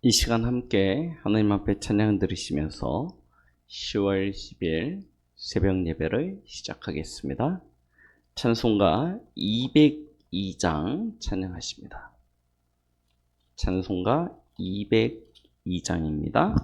이 시간 함께 하나님 앞에 찬양 들으시면서 10월 10일 새벽 예배를 시작하겠습니다. 찬송가 202장 찬양하십니다. 찬송가 202장입니다.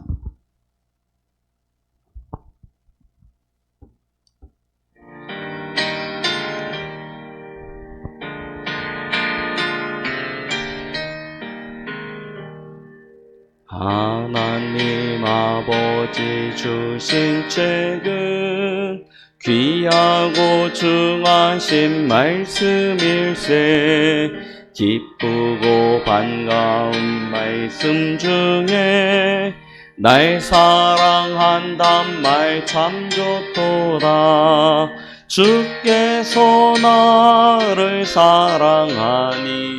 하나님 아버지 주신 책은 귀하고 중하신 말씀일세. 기쁘고 반가운 말씀 중에 날 사랑한단 말 참 좋도다. 주께서 나를 사랑하니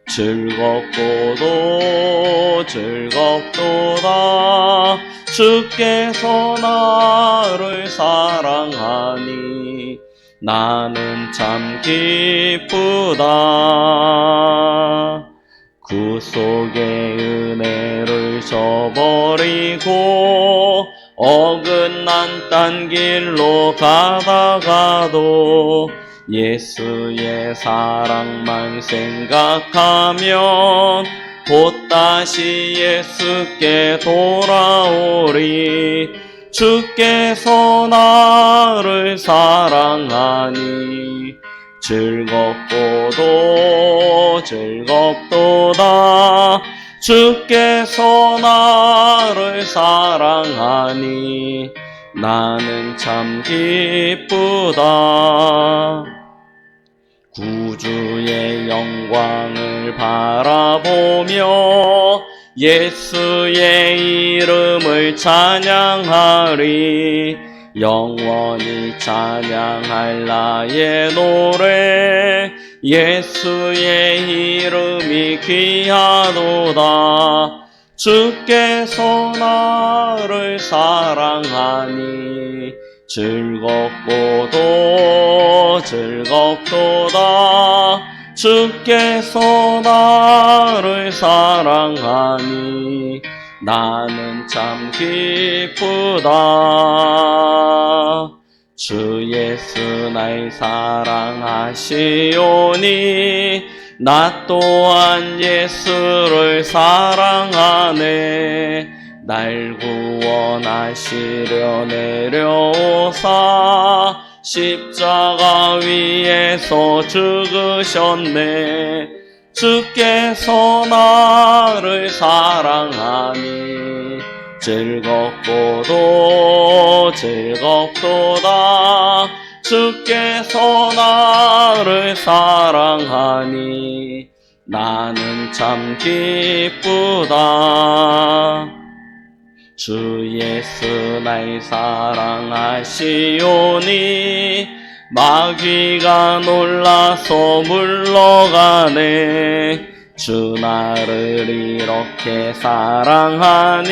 즐겁고도 즐겁도다. 주께서 나를 사랑하니 나는 참 기쁘다. 구속의 은혜를 저버리고 어긋난 딴 길로 가다가도 예수의 사랑만 생각하면 곧다시 예수께 돌아오리. 주께서 나를 사랑하니 즐겁고도 즐겁도다. 주께서 나를 사랑하니 나는 참 기쁘다. 구주의 영광을 바라보며 예수의 이름을 찬양하리. 영원히 찬양할 나의 노래 예수의 이름이 귀하도다. 주께서 나를 사랑하니 즐겁고도 즐겁도다. 주께서 나를 사랑하니 나는 참 기쁘다. 주 예수 날 사랑하시오니 나 또한 예수를 사랑하네. 날 구원하시려 내려오사 십자가 위에서 죽으셨네. 주께서 나를 사랑하니 즐겁고도 즐겁도다. 주께서 나를 사랑하니 나는 참 기쁘다. 주 예수 날 사랑하시오니 마귀가 놀라서 물러가네. 주 나를 이렇게 사랑하니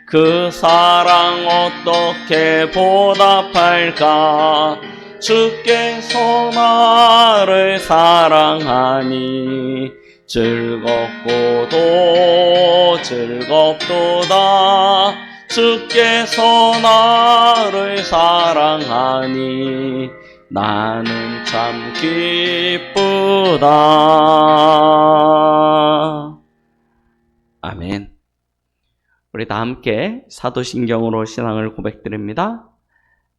그 사랑 어떻게 보답할까. 주께서 나를 사랑하니 즐겁고도 즐겁도다. 주께서 나를 사랑하니 나는 참 기쁘다. 아멘. 우리 다 함께 사도신경으로 신앙을 고백드립니다.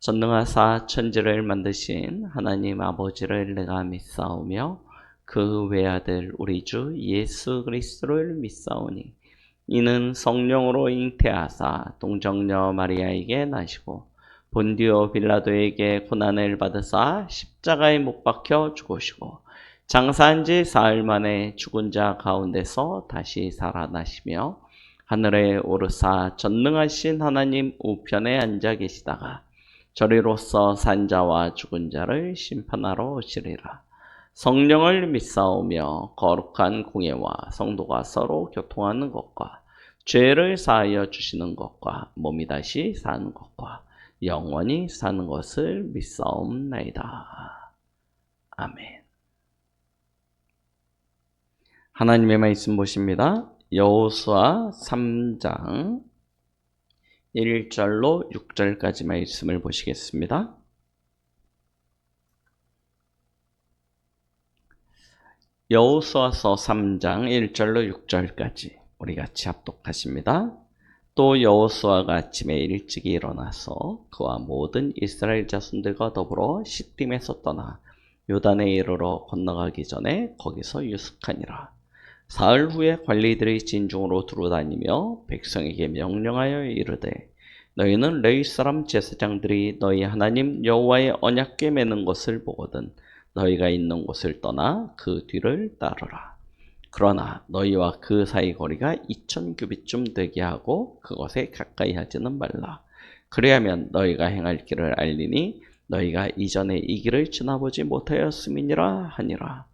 전능하사 천지를 만드신 하나님 아버지를 내가 믿사오며 그 외아들 우리 주 예수 그리스도를 믿사오니 이는 성령으로 잉태하사 동정녀 마리아에게 나시고 본디오 빌라도에게 고난을 받으사 십자가에 못 박혀 죽으시고 장사한 지 사흘 만에 죽은 자 가운데서 다시 살아나시며 하늘에 오르사 전능하신 하나님 우편에 앉아 계시다가 저리로서 산 자와 죽은 자를 심판하러 오시리라. 성령을 믿사오며 거룩한 공예와 성도가 서로 교통하는 것과 죄를 사하여 주시는 것과 몸이 다시 사는 것과 영원히 사는 것을 믿사옵나이다. 아멘. 하나님의 말씀 보십니다. 여호수아 3장 1절로 6절까지 말씀을 보시겠습니다. 여호수아서 3장 1절로 6절까지 우리 같이 합독하십니다. 또 여호수아가 아침에 일찍이 일어나서 그와 모든 이스라엘 자손들과 더불어 시딤에서 떠나 요단에 이르러 건너가기 전에 거기서 유숙하니라. 사흘 후에 관리들이 진중으로 두루다니며 백성에게 명령하여 이르되 너희는 레위 사람 제사장들이 너희 하나님 여호와의 언약궤 매는 것을 보거든 너희가 있는 곳을 떠나 그 뒤를 따르라. 그러나 너희와 그 사이 거리가 2000규빗쯤 되게 하고 그것에 가까이 하지는 말라. 그리하면 너희가 행할 길을 알리니 너희가 이전에 이 길을 지나보지 못하였음이니라 하니라.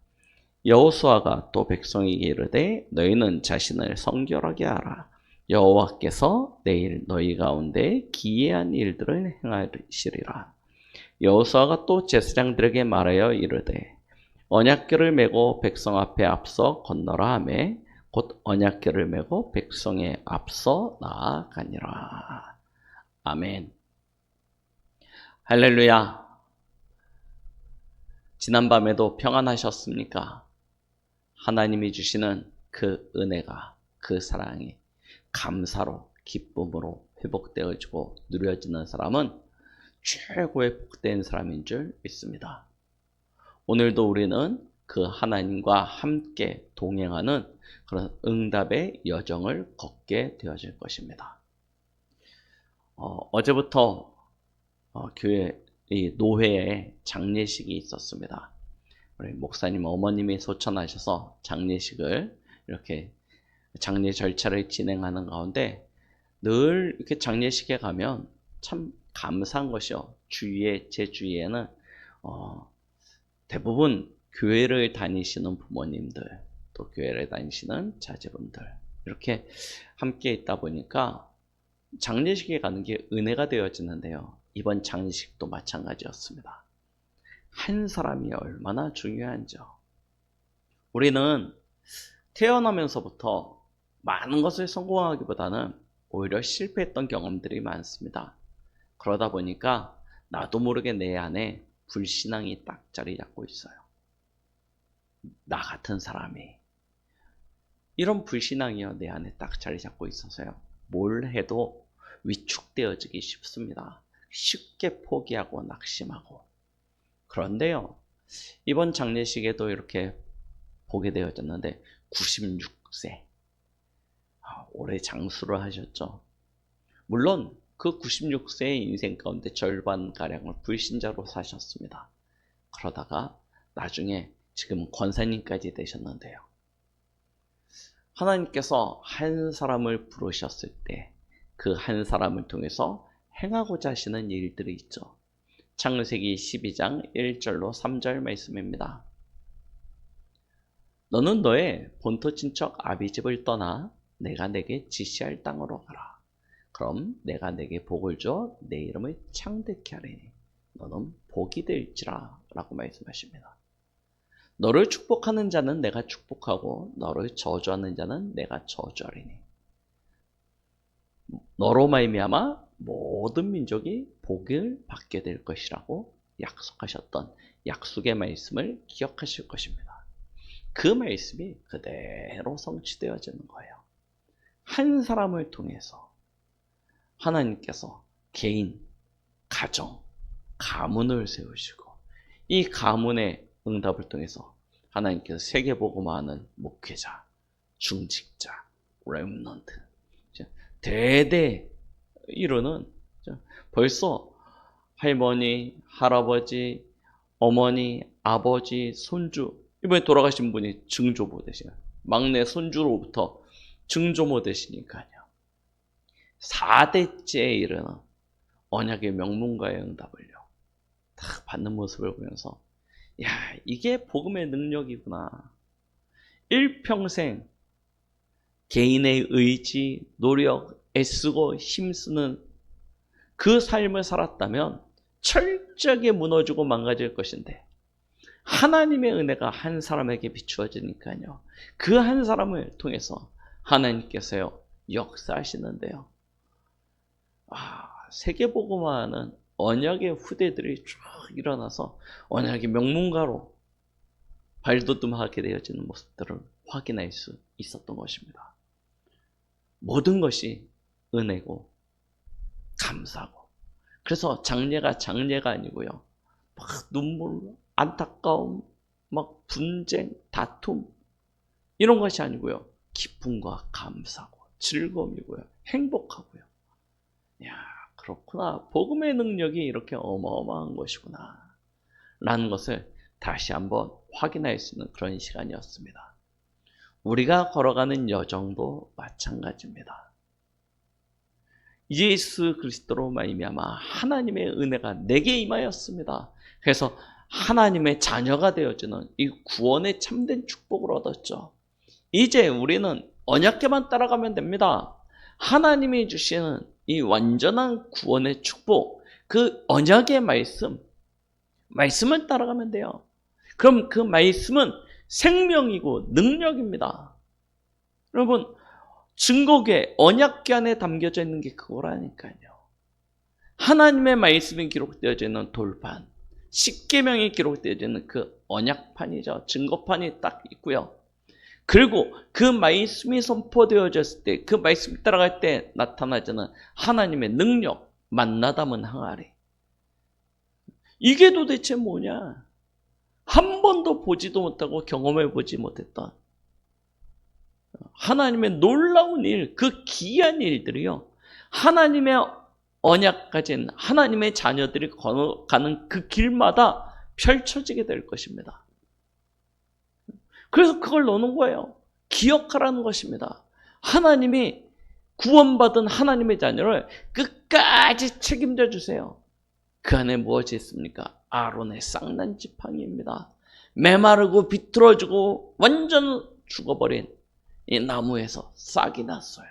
여호수아가 또 백성에게 이르되 너희는 자신을 성결하게 하라. 여호와께서 내일 너희 가운데 기이한 일들을 행하시리라. 여호수아가 또 제사장들에게 말하여 이르되 언약궤를 메고 백성 앞에 앞서 건너라 하매 곧 언약궤를 메고 백성의 앞서 나아가니라. 아멘. 할렐루야. 지난밤에도 평안하셨습니까? 하나님이 주시는 그 은혜가, 그 사랑이 감사로, 기쁨으로 회복되어지고 누려지는 사람은 최고의 복된 사람인 줄 믿습니다. 오늘도 우리는 그 하나님과 함께 동행하는 그런 응답의 여정을 걷게 되어질 것입니다. 어제부터 교회 이 노회에 장례식이 있었습니다. 우리 목사님 어머님이 소천하셔서 장례식을 이렇게 장례 절차를 진행하는 가운데 늘 이렇게 장례식에 가면 참 감사한 것이요. 제 주위에는 대부분 교회를 다니시는 부모님들, 또 교회를 다니시는 자제분들 이렇게 함께 있다 보니까 장례식에 가는 게 은혜가 되어지는데요. 이번 장례식도 마찬가지였습니다. 한 사람이 얼마나 중요한지요. 우리는 태어나면서부터 많은 것을 성공하기보다는 오히려 실패했던 경험들이 많습니다. 그러다 보니까 나도 모르게 내 안에 불신앙이 딱 자리 잡고 있어요. 나 같은 사람이. 이런 불신앙이요, 내 안에 딱 자리 잡고 있어서요. 뭘 해도 위축되어지기 쉽습니다. 쉽게 포기하고 낙심하고. 그런데요, 이번 장례식에도 이렇게 보게 되어졌는데 96세. 올해 장수를 하셨죠. 물론 그 96세의 인생 가운데 절반가량을 불신자로 사셨습니다. 그러다가 나중에 지금 권사님까지 되셨는데요. 하나님께서 한 사람을 부르셨을 때 그 한 사람을 통해서 행하고자 하시는 일들이 있죠. 창세기 12장 1절로 3절 말씀입니다. 너는 너의 본토 친척 아비집을 떠나 내가 내게 지시할 땅으로 가라. 그럼 내가 내게 복을 줘 내 이름을 창대케 하리니 너는 복이 될지라 라고 말씀하십니다. 너를 축복하는 자는 내가 축복하고 너를 저주하는 자는 내가 저주하리니 너로 말미암아 모든 민족이 복을 받게 될 것이라고 약속하셨던 약속의 말씀을 기억하실 것입니다. 그 말씀이 그대로 성취되어지는 거예요. 한 사람을 통해서 하나님께서 개인, 가정, 가문을 세우시고 이 가문의 응답을 통해서 하나님께서 세계복음화하는 목회자, 중직자, 렘넌트 대대 이루는 벌써 할머니, 할아버지, 어머니, 아버지, 손주 이번에 돌아가신 분이 증조모 되시나요? 막내 손주로부터 증조모 되시니까요. 4대째에 이르는 언약의 명문가의 응답을요. 딱 받는 모습을 보면서 야, 이게 복음의 능력이구나. 일평생 개인의 의지, 노력, 애쓰고 힘쓰는 그 삶을 살았다면 철저하게 무너지고 망가질 것인데 하나님의 은혜가 한 사람에게 비추어지니까요. 그 한 사람을 통해서 하나님께서요 역사하시는데요. 세계복음화는 언약의 후대들이 쭉 일어나서 언약의 명문가로 발돋움하게 되어지는 모습들을 확인할 수 있었던 것입니다. 모든 것이 은혜고 감사고, 그래서 장례가 장례가 아니고요, 막 눈물, 안타까움, 막 분쟁, 다툼 이런 것이 아니고요, 기쁨과 감사고 즐거움이고요, 행복하고요. 야, 그렇구나. 복음의 능력이 이렇게 어마어마한 것이구나 라는 것을 다시 한번 확인할 수 있는 그런 시간이었습니다. 우리가 걸어가는 여정도 마찬가지입니다. 예수 그리스도로 말미암아 하나님의 은혜가 내게 임하였습니다. 그래서 하나님의 자녀가 되어지는 이 구원의 참된 축복을 얻었죠. 이제 우리는 언약궤만 따라가면 됩니다. 하나님이 주시는 이 완전한 구원의 축복, 그 언약의 말씀을 따라가면 돼요. 그럼 그 말씀은 생명이고 능력입니다. 여러분, 증거궤, 언약궤 안에 담겨져 있는 게 그거라니까요. 하나님의 말씀이 기록되어져 있는 돌판, 십계명이 되어져 있는 그 언약판이죠. 증거판이 딱 있고요. 그리고 그 말씀이 선포되어졌을 때, 그 말씀 따라갈 때 나타나지는 하나님의 능력, 만나담은 항아리. 이게 도대체 뭐냐? 한 번도 보지도 못하고 경험해 보지 못했던 하나님의 놀라운 일, 그 귀한 일들이요, 하나님의 언약 가진 하나님의 자녀들이 걸어가는 그 길마다 펼쳐지게 될 것입니다. 그래서 그걸 넣는 거예요. 기억하라는 것입니다. 하나님이 구원받은 하나님의 자녀를 끝까지 책임져 주세요. 그 안에 무엇이 있습니까? 아론의 쌍난 지팡이입니다. 메마르고 비틀어지고 완전 죽어버린 이 나무에서 싹이 났어요.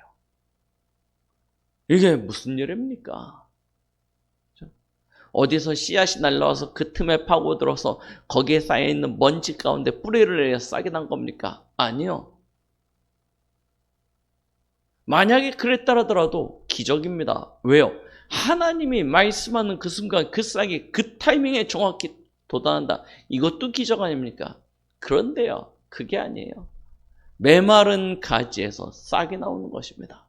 이게 무슨 일입니까? 어디서 씨앗이 날라와서 그 틈에 파고들어서 거기에 쌓여있는 먼지 가운데 뿌리를 내려 싹이 난 겁니까? 아니요. 만약에 그랬더라도 기적입니다. 왜요? 하나님이 말씀하는 그 순간 그 싹이 그 타이밍에 정확히 돋아난다. 이것도 기적 아닙니까? 그런데요, 그게 아니에요. 메마른 가지에서 싹이 나오는 것입니다.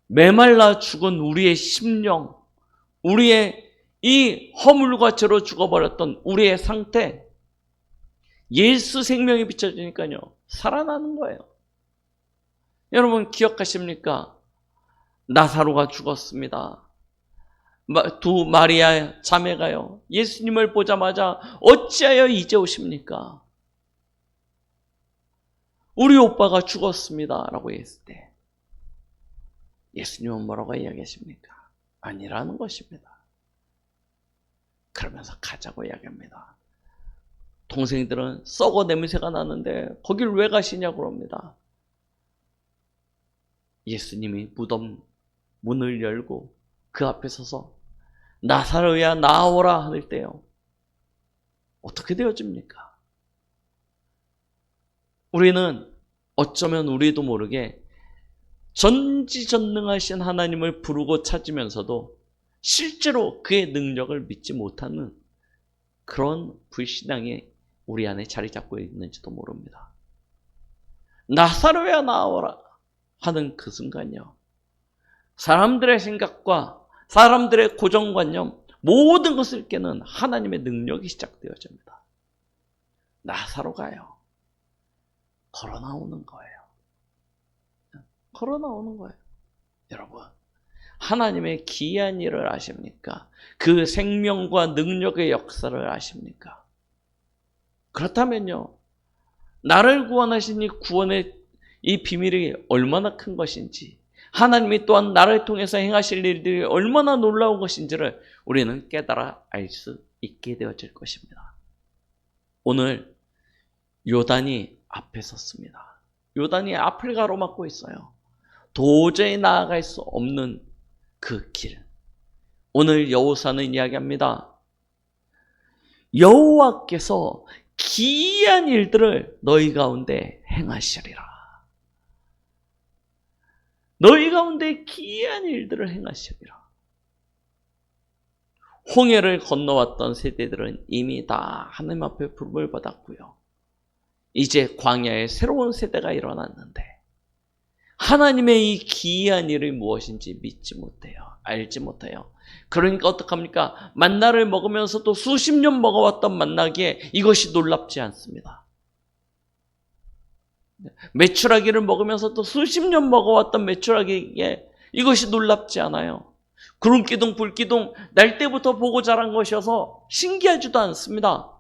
메말라 죽은 우리의 심령, 우리의 이 허물과 죄로 죽어버렸던 우리의 상태, 예수 생명이 비춰지니까요, 살아나는 거예요. 여러분 기억하십니까? 나사로가 죽었습니다. 두 마리아 자매가요, 예수님을 보자마자 어찌하여 이제 오십니까? 우리 오빠가 죽었습니다 라고 했을 때 예수님은 뭐라고 이야기하십니까? 아니라는 것입니다. 그러면서 가자고 이야기합니다. 동생들은 썩어 냄새가 나는데 거길 왜 가시냐고 그럽니다. 예수님이 무덤 문을 열고 그 앞에 서서 나사로야 나오라 할 때요, 어떻게 되어집니까? 우리는 어쩌면 우리도 모르게 전지전능하신 하나님을 부르고 찾으면서도 실제로 그의 능력을 믿지 못하는 그런 불신앙이 우리 안에 자리 잡고 있는지도 모릅니다. 나사로야 나오라 하는 그 순간요, 사람들의 생각과 사람들의 고정관념, 모든 것을 깨는 하나님의 능력이 시작되어집니다. 나사로가요, 걸어 나오는 거예요. 걸어 나오는 거예요. 여러분, 하나님의 기이한 일을 아십니까? 그 생명과 능력의 역사를 아십니까? 그렇다면요, 나를 구원하신 이 구원의 이 비밀이 얼마나 큰 것인지, 하나님이 또한 나를 통해서 행하실 일들이 얼마나 놀라운 것인지를 우리는 깨달아 알 수 있게 되어질 것입니다. 오늘 요단이 앞에 섰습니다. 요단이 앞을 가로막고 있어요. 도저히 나아갈 수 없는 그 길. 오늘 여호수아는 이야기합니다. 여호와께서 기이한 일들을 너희 가운데 행하시리라. 너희 가운데 기이한 일들을 행하시리라. 홍해를 건너왔던 세대들은 이미 다 하나님 앞에 부름을 받았고요. 이제 광야에 새로운 세대가 일어났는데 하나님의 이 기이한 일이 무엇인지 믿지 못해요. 알지 못해요. 그러니까 어떡합니까? 만나를 먹으면서도 수십 년 먹어왔던 만나기에 이것이 놀랍지 않습니다. 메추라기를 먹으면서도 수십 년 먹어왔던 메추라기에 이것이 놀랍지 않아요. 구름기둥, 불기둥 날 때부터 보고 자란 것이어서 신기하지도 않습니다.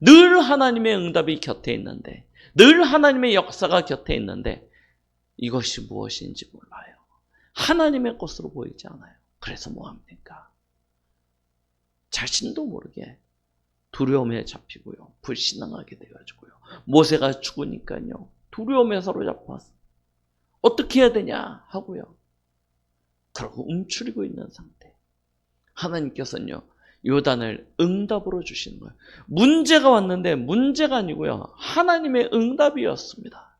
늘 하나님의 응답이 곁에 있는데, 늘 하나님의 역사가 곁에 있는데 이것이 무엇인지 몰라요. 하나님의 것으로 보이지 않아요. 그래서 뭐합니까? 자신도 모르게 두려움에 잡히고요. 불신앙하게 돼가지고요. 모세가 죽으니까요. 두려움에 사로잡아서 어떻게 해야 되냐 하고요. 그러고 움츠리고 있는 상태. 하나님께서는요. 요단을 응답으로 주시는 거예요. 문제가 왔는데 문제가 아니고요. 하나님의 응답이었습니다.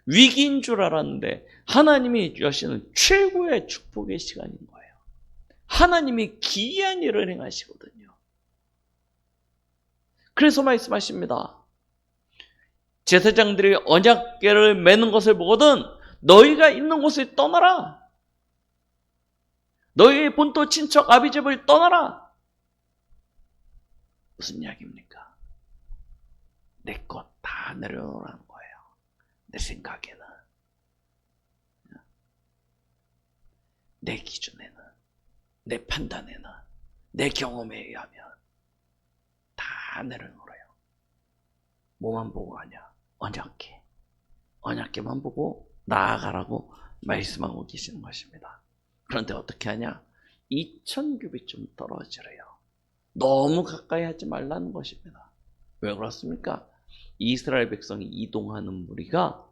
위기인 줄 알았는데 하나님이 여시는 최고의 축복의 시간인 거예요. 하나님이 기이한 일을 행하시거든요. 그래서 말씀하십니다. 제사장들이 언약궤를 매는 것을 보거든 너희가 있는 곳을 떠나라. 너희의 본토 친척 아비집을 떠나라. 무슨 이야기입니까? 내 것 다 내려놓으라는 거예요. 내 생각에는, 내 기준에는, 내 판단에는, 내 경험에 의하면 다 내려놓으래요. 뭐만 보고 가냐? 언약궤. 언약궤만 보고 나아가라고 말씀하고 계시는 것입니다. 그런데 어떻게 하냐? 2000규빗 떨어지래요. 너무 가까이 하지 말라는 것입니다. 왜 그렇습니까? 이스라엘 백성이 이동하는 무리가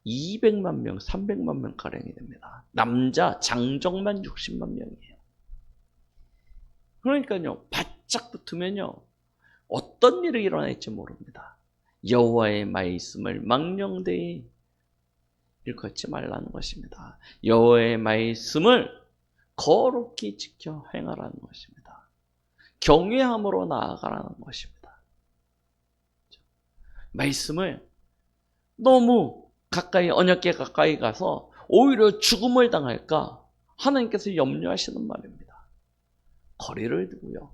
200만 명, 300만 명 가량이 됩니다. 남자 장정만 60만 명이에요. 그러니까요, 바짝 붙으면요, 어떤 일이 일어날지 모릅니다. 여호와의 말씀을 망령되이 일컫지 말라는 것입니다. 여호와의 말씀을 거룩히 지켜 행하라는 것입니다. 경외함으로 나아가라는 것입니다. 말씀을 너무 가까이, 언약궤 가까이 가서 오히려 죽음을 당할까 하나님께서 염려하시는 말입니다. 거리를 두고요.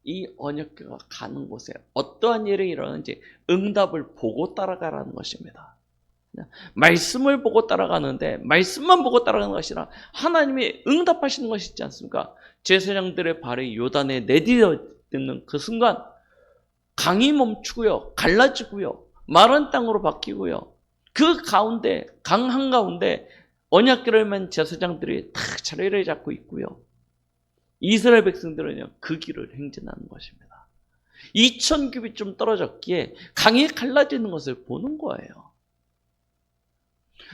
이 언약궤가 가는 곳에 어떠한 일이 일어나는지 응답을 보고 따라가라는 것입니다. 말씀을 보고 따라가는데 말씀만 보고 따라가는 것이 아니라 하나님이 응답하시는 것이 있지 않습니까? 제사장들의 발이 요단에 내디뎌지는 그 순간 강이 멈추고요. 갈라지고요. 마른 땅으로 바뀌고요. 그 가운데, 강 한가운데 언약궤를 맨 제사장들이 탁 자리를 잡고 있고요. 이스라엘 백성들은요, 그 길을 행진하는 것입니다. 2000규빗 떨어졌기에 강이 갈라지는 것을 보는 거예요.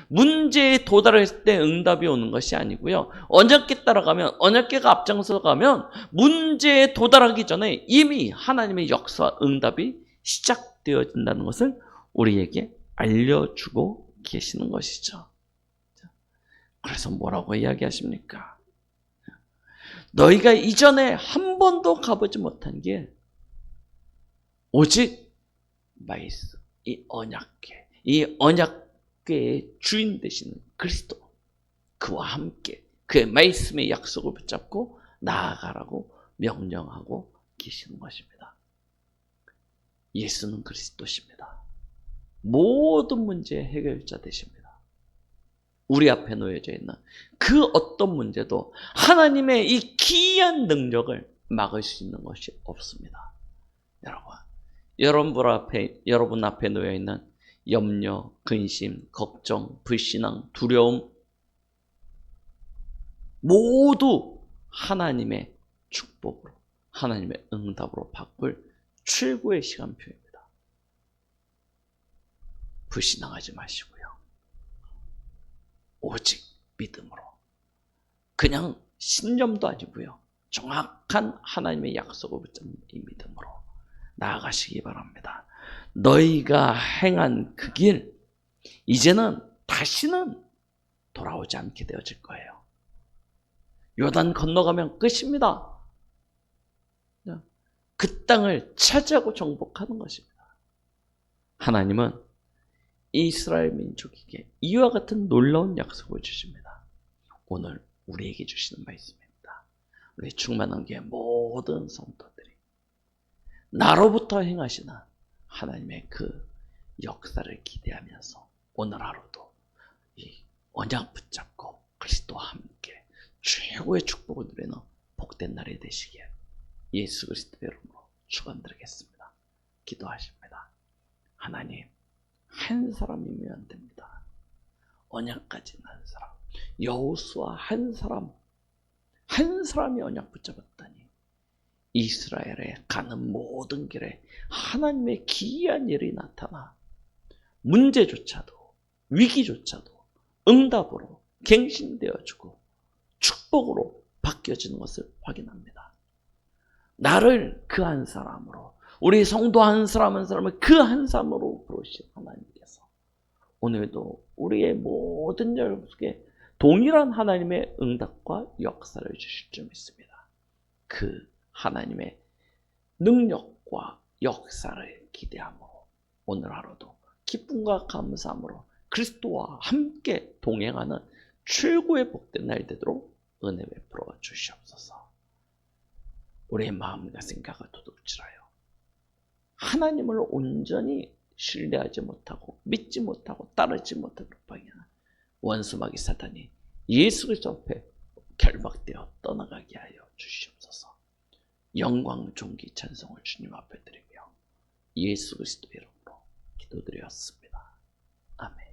문제에 도달했을 때 응답이 오는 것이 아니고요. 언약궤 따라가면, 언약궤가 앞장서 가면 문제에 도달하기 전에 이미 하나님의 역사와 응답이 시작되어진다는 것을 우리에게 알려주고 계시는 것이죠. 그래서 뭐라고 이야기하십니까? 너희가 이전에 한 번도 가보지 못한 게 오직 말씀, 이 언약궤, 이 언약궤의 주인 되시는 그리스도, 그와 함께 그의 말씀의 약속을 붙잡고 나아가라고 명령하고 계시는 것입니다. 예수는 그리스도십니다. 모든 문제의 해결자 되십니다. 우리 앞에 놓여져 있는 그 어떤 문제도 하나님의 이 기이한 능력을 막을 수 있는 것이 없습니다. 여러분 앞에 놓여 있는 염려, 근심, 걱정, 불신앙, 두려움 모두 하나님의 축복으로, 하나님의 응답으로 바꿀 최고의 시간표입니다. 불신앙하지 마시고요. 오직 믿음으로, 그냥 신념도 아니고요. 정확한 하나님의 약속을 붙잡는 이 믿음으로 나아가시기 바랍니다. 너희가 행한 그 길, 이제는 다시는 돌아오지 않게 되어질 거예요. 요단 건너가면 끝입니다. 그 땅을 차지하고 정복하는 것입니다. 하나님은 이스라엘 민족에게 이와 같은 놀라운 약속을 주십니다. 오늘 우리에게 주시는 말씀입니다. 우리 충만한 교회 모든 성도들이 나로부터 행하시는 하나님의 그 역사를 기대하면서 오늘 하루도 이 언약 붙잡고 그리스도와 함께 최고의 축복을 누리는 복된 날이 되시기에 예수 그리스도의 이름으로 축원드리겠습니다. 기도하십니다. 하나님, 한 사람이면 됩니다. 언약 가진 한 사람, 여호수아 한 사람이 언약 붙잡았다니 이스라엘에 가는 모든 길에 하나님의 기이한 일이 나타나 문제조차도 위기조차도 응답으로 갱신되어주고 축복으로 바뀌어지는 것을 확인합니다. 나를 그 한 사람으로, 우리 성도 한 사람 한 사람을 그 한 사람으로 부르신 하나님께서 오늘도 우리의 모든 열 속에 동일한 하나님의 응답과 역사를 주실 줄 믿습니다. 그 하나님의 능력과 역사를 기대함으로 오늘 하루도 기쁨과 감사함으로 그리스도와 함께 동행하는 최고의 복된 날 되도록 은혜 베풀어 주시옵소서. 우리의 마음과 생각을 도둑질하여 하나님을 온전히 신뢰하지 못하고 믿지 못하고 따르지 못하도록 방해하는 원수마귀 사탄이 예수 그리스도 앞에 결박되어 떠나가게 하여 주시옵소서. 영광, 존귀, 찬송을 주님 앞에 드리며 예수 그리스도의 이름으로 기도드렸습니다. 아멘.